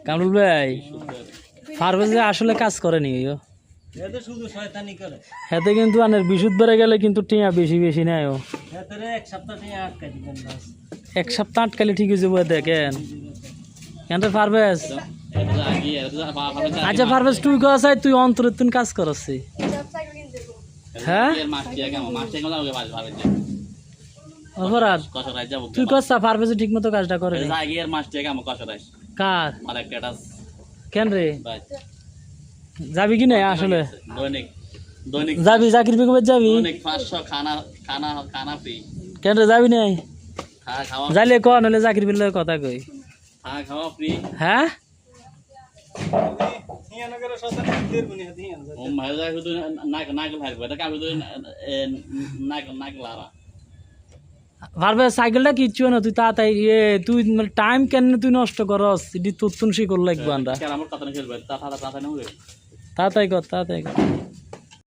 কামরুল ভাই পারভেজে আসলে কাজ করেনি ও এতে শুধু শয়তানি করে হাতে কিন্তু আনের বিশুদ্ধ বেড়ে গেলে কিন্তু টিয়া বেশি বেশি নেয় ও এতে এক সপ্তাহ থেকে আটকা দিবেন বাস এক সপ্তাহ আটকালে ঠিক হয়ে যাবো দেখেন কেন রে পারভেজ আচ্ছা পারভেজ তুই কাজ তুই অন্তরে তুই কাজ করছি হ্যাঁ অপরাধ তুই কসা পারভেজ ঠিক মতো কাজটা করে কার কেন রে যাবি কি না আসলে যাবি জাকির বেগমের যাবি কেন রে যাবি নাই যাইলে ক নইলে জাকির বেগমের কথা কই হ্যাঁ হিয়ানগরের শয়তানি দের গুনি হাতে পারবে সাইকেলটা কিচ্ছু না তুই তাড়াতাড়ি তুই টাইম কেন তুই নষ্ট করস এটি তোর তুন শিকল লাগবে আমরা তাড়াতাড়ি কর